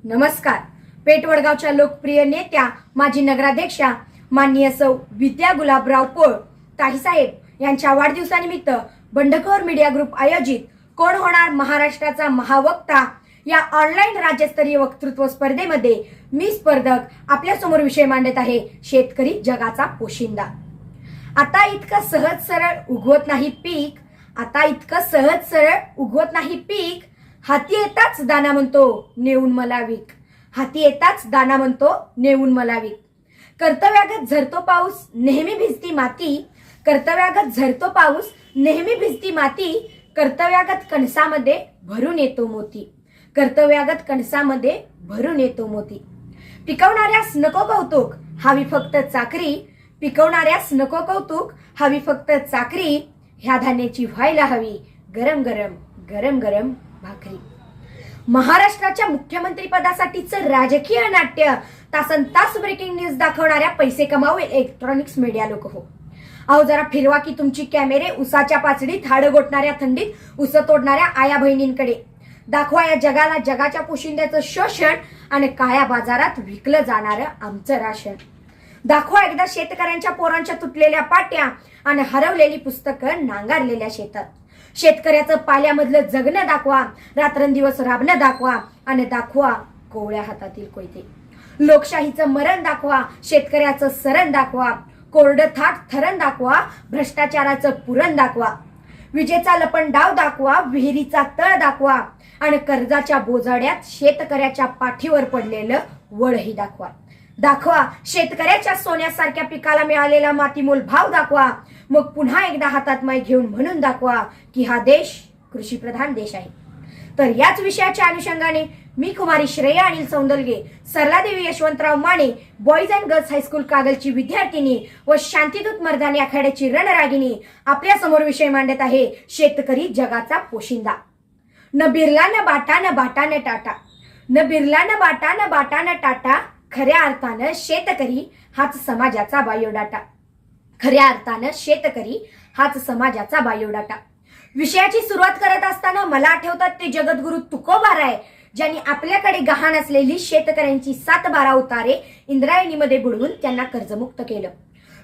नमस्कार. पेठ वडगावच्या लोकप्रिय नेत्या माजी नगराध्यक्षा माननीय सौ विद्या गुलाबराव पोळ ताईसाहेब यांच्या वाढदिवसानिमित्त बंडखोर मीडिया ग्रुप आयोजित कोण होणार महाराष्ट्राचा महावक्ता या ऑनलाईन राज्यस्तरीय वक्तृत्व स्पर्धेमध्ये मी स्पर्धक आपल्या समोर विषय मांडत आहे, शेतकरी जगाचा पोशिंदा. आता इतकं सहज सरळ उगवत नाही पीक, आता इतकं सहज सरळ उगवत नाही पीक, हाती येताच दाना म्हणतो नेऊन मला विक, हाती येताच दाना म्हणतो नेऊन मला विक. कर्तव्यागत झरतो पाऊस नेहमी भिजती माती, कर्तव्यागत झरतो पाऊस नेहमी भिजती माती, कर्तव्यागत कणसामध्ये भरून येतो मोती, कर्तव्यागत कणसामध्ये भरून येतो मोती. पिकवणाऱ्यास नको कौतुक हवी फक्त चाकरी, पिकवणाऱ्यास नको कौतुक हवी फक्त चाकरी, ह्या धान्याची व्हायला हवी गरम गरम गरम गरम भाकरी. महाराष्ट्राच्या मुख्यमंत्री पदासाठीचं राजकीय नाट्य तासन तास ब्रेकिंग न्यूज दाखवणाऱ्या पैसे कमावू इलेक्ट्रॉनिक्स मीडिया लोक हो. अहो जरा फिरवा की तुमची कॅमेरे उसाच्या पाचडीत हाडं गोठणाऱ्या थंडीत उस तोडणाऱ्या आया बहिणींकडे. दाखवा या जगाला जगाच्या पोशिंद्याचं शोषण आणि काळ्या बाजारात विकलं जाणारं आमचं राशन. दाखवा एकदा शेतकऱ्यांच्या पोरांच्या तुटलेल्या पाट्या आणि हरवलेली पुस्तकं नांगारलेल्या शेतात. शेतकऱ्याचं पाल्यामधलं जगणं दाखवा, रात्रंदिवस राबणं दाखवा आणि दाखवा कोवळ्या हातातील कोयते. लोकशाहीचं मरण दाखवा, शेतकऱ्याचं सरण दाखवा, कोरडं थाट थरण दाखवा, भ्रष्टाचाराचं पुरण दाखवा. विजेचा लपंडाव दाखवा, विहिरीचा तळ दाखवा आणि कर्जाच्या बोजाड्यात शेतकऱ्याच्या पाठीवर पडलेलं वळही दाखवा. दाखवा शेतकऱ्याच्या सोन्यासारख्या पिकाला मिळालेला मातीमोल भाव दाखवा. मग पुन्हा एकदा हातात माय घेऊन म्हणून दाखवा की हा देश कृषीप्रधान देश आहे. तर याच विषयाच्या अनुषंगाने मी कुमारी Shreya Anil Saundalage, Saraladevi Yashwantrao Mane, boys and girls high school कागलची विद्यार्थिनी व शांतीदूत मर्दानी आखाड्याची रणरागिनी आपल्या समोर विषय मांडत आहे, शेतकरी जगाचा पोशिंदा. न बिरला न बाटा न बाटा न टाटा, न बिरला न बाटा न बाटा न टाटा, खऱ्या अर्थानं शेतकरी हाच समाजाचा बायोडाटा, खऱ्या अर्थानं शेतकरी हाच समाजाचा बायोडाटा. विषयाची सुरुवात करत असताना मला आठवतात ते जगद्गुरु तुकोबाराय, ज्यांनी आपल्याकडे गहाण असलेली शेतकऱ्यांची 7-12 उतारे इंद्रायणीमध्ये बुडवून त्यांना कर्जमुक्त केलं.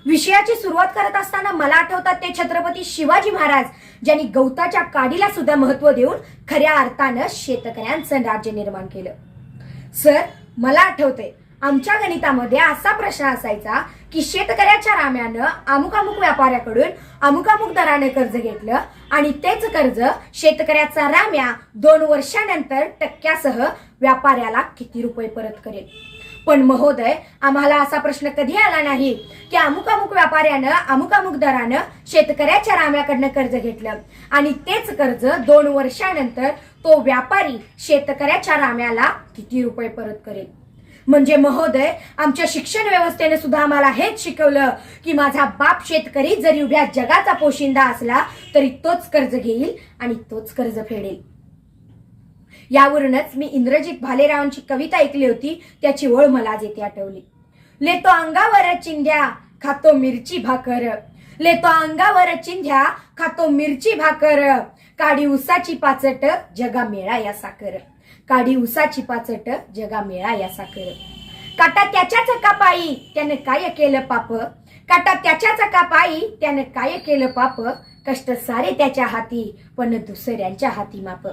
विषयाची सुरुवात करत असताना मला आठवतात ते छत्रपती शिवाजी महाराज, ज्यांनी गवताच्या काडीला सुद्धा महत्व देऊन खऱ्या अर्थानं शेतकऱ्यांचं राज्य निर्माण केलं. सर मला आठवतंय आमच्या गणितामध्ये असा प्रश्न असायचा की शेतकऱ्याच्या राम्यानं अमुक अमुक व्यापाऱ्याकडून अमुक अमुक दराने कर्ज घेतलं आणि तेच कर्ज शेतकऱ्याचा राम्या 2 वर्षानंतर टक्क्यासह व्यापाऱ्याला किती रुपये परत करेल. पण महोदय आम्हाला असा प्रश्न कधी आला नाही की अमुक अमुक व्यापाऱ्यानं अमुक अमुक दरानं शेतकऱ्याच्या राम्याकडनं कर्ज घेतलं आणि तेच कर्ज 2 वर्षानंतर तो व्यापारी शेतकऱ्याच्या राम्याला किती रुपये परत करेल. म्हणजे महोदय आमच्या शिक्षण व्यवस्थेने सुद्धा आम्हाला हेच शिकवलं की माझा बाप शेतकरी जरी उभ्या जगाचा पोशिंदा असला तरी तोच कर्ज घेईल आणि तोच कर्ज फेडेल. यावरूनच मी इंद्रजित भालेरावांची कविता ऐकली होती, त्याची ओळ मला आज येथे आठवली. लेतो अंगावर चिंध्या खातो मिरची भाकर, लेतो अंगावर चिंध्या खातो मिरची भाकर, काडी उसाची पाचट जगा मेळा या साकर, काडी उसाची पाचट जगा मेळा या साकर. काटा त्याच्याच कापाई त्याने काय केलं पाप, काटा त्याच्याच कापाई त्याने काय केलं पाप, कष्ट सारे त्याच्या हाती पण दुसऱ्यांच्या हाती माप,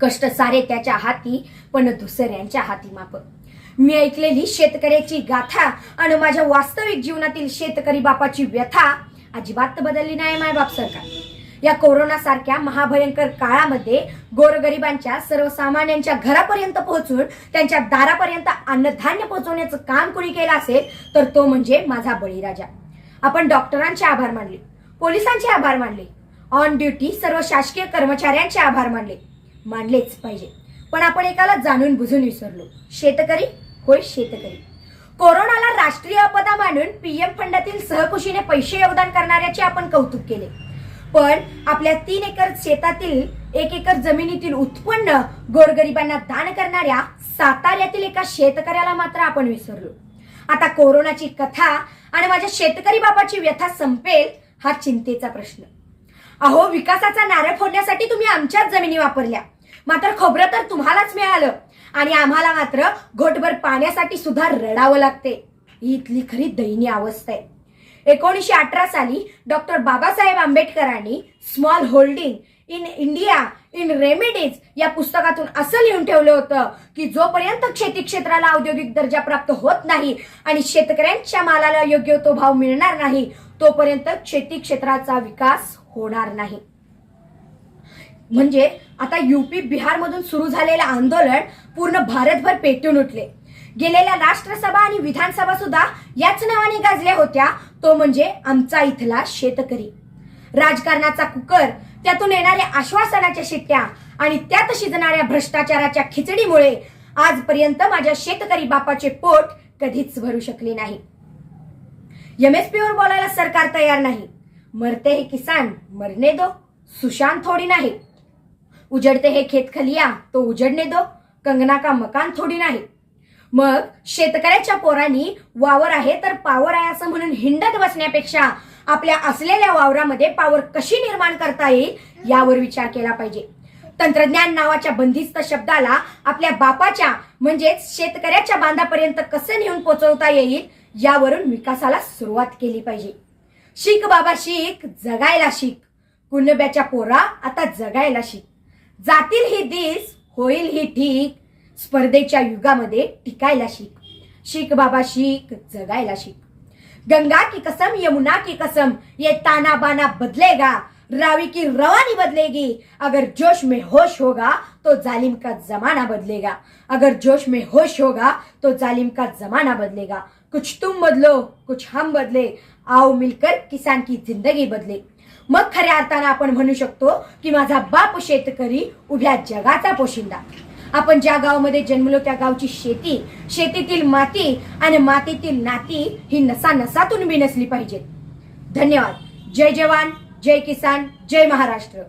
कष्ट सारे त्याच्या हाती पण दुसऱ्यांच्या हाती माप. मी ऐकलेली शेतकऱ्याची गाथा आणि माझ्या वास्तविक जीवनातील शेतकरी बापाची व्यथा अजिबात बदलली नाही मायबाप सरकार. या कोरोना सारख्या महाभयंकर काळामध्ये गोरगरिबांच्या सर्वसामान्यांच्या घरापर्यंत पोहोचून त्यांच्या दारापर्यंत अन्नधान्य पोहोचवण्याचं काम कुणी केलं असेल तर तो म्हणजे माझा बळीराजा. आपण डॉक्टरांचे आभार मानले, पोलिसांचे आभार मानले, ऑन ड्युटी सर्व शासकीय कर्मचाऱ्यांचे आभार मानले, मानलेच पाहिजे. पण आपण एकाला जाणून बुजून विसरलो, शेतकरी होय शेतकरी. कोरोनाला राष्ट्रीय आपदा मानून पीएम फंडातील सहकुशीने पैसे योगदान करणाऱ्याचे आपण कौतुक केले, पण आपल्या 3 एकर शेतातील 1 एकर जमिनीतील उत्पन्न गोरगरिबांना दान करणाऱ्या साताऱ्यातील एका शेतकऱ्याला मात्र आपण विसरलो. आता कोरोनाची कथा आणि माझ्या शेतकरी बापाची व्यथा संपेल हा चिंतेचा प्रश्न. अहो, विकासाचा नारळ फोडण्यासाठी तुम्ही आमच्याच जमिनी वापरल्या, मात्र खोबरं तर तुम्हालाच मिळालं आणि आम्हाला मात्र घोटभर पाण्यासाठी सुद्धा रडावं लागते. ही इथली खरी दयनीय अवस्था आहे. 1918 साली डॉक्टर बाबासाहेब आंबेडकरांनी small holding in India in remedies या पुस्तकातून असं लिहून ठेवलं होतं की जोपर्यंत शेती क्षेत्राला औद्योगिक दर्जा प्राप्त होत नाही आणि शेतकऱ्यांच्या मालाला योग्य तो भाव मिळणार नाही, तोपर्यंत शेती क्षेत्राचा विकास होणार नाही. म्हणजे आता यूपी बिहारमधून सुरू झालेलं आंदोलन पूर्ण भारतभर पेटून उठले. गेलेल्या राष्ट्रसभा आणि विधानसभा सुद्धा याच नावाने गाजल्या होत्या, तो म्हणजे आमचा इथला शेतकरी. राजकारणाचा कुकर, त्यातून येणाऱ्या आश्वासनाच्या शिट्ट्या आणि त्यात शिजणाऱ्या भ्रष्टाचाराच्या खिचडीमुळे आजपर्यंत माझ्या शेतकरी बापाचे पोट कधीच भरू शकले नाही. MSP वर बोलायला सरकार तयार नाही. मरते हे किसान मरने दो, सुशांत थोडी नाही. उजड़ते हे खेत खलिया तो उजड़ने दो, कंगना का मकान थोडी नाही. मग शेतकऱ्याच्या पोरांनी वावर आहे तर पावर आहे असं म्हणून हिंडत बसण्यापेक्षा आपल्या असलेल्या वावरामध्ये पावर कशी निर्माण करता येईल यावर विचार केला पाहिजे. तंत्रज्ञान नावाच्या बंदिस्त शब्दाला आपल्या बापाच्या म्हणजेच शेतकऱ्याच्या बांधापर्यंत कसं नेऊन पोहोचवता येईल यावरून विकासाला सुरुवात केली पाहिजे. शिक बाबा शिक, जगायला शिक. कुणब्याच्या पोरा आता जगायला शिक. जातील ही दिस, होईल ही ठीक. स्पर्धेच्या युगामध्ये टिकायला शिक. शिक बाबा शिक, जगायला शिक. गंगा की कसम यमुना की कसम, ये ताना बाना बदलेगा, रावी की रवानी बदलेगी. अगर जोश में होश होगा तो जालिम का जमाना बदलेगा. अगर जोश में होश होगा तो जालिम का जमाना बदलेगा. कुछ तुम बदलो, कुछ हम बदले, आओ मिलकर किसान की जिंदगी बदले. मग खऱ्या अर्थानं आपण म्हणू शकतो की माझा बाप शेतकरी, उभ्या जगाचा पोशिंदा. आपण ज्या गावामध्ये जन्मलो त्या गावची शेती, शेतीतील माती आणि मातीतील नाती ही नसानसातून बिनसली पाहिजेत. धन्यवाद. जय जवान, जय किसान, जय महाराष्ट्र.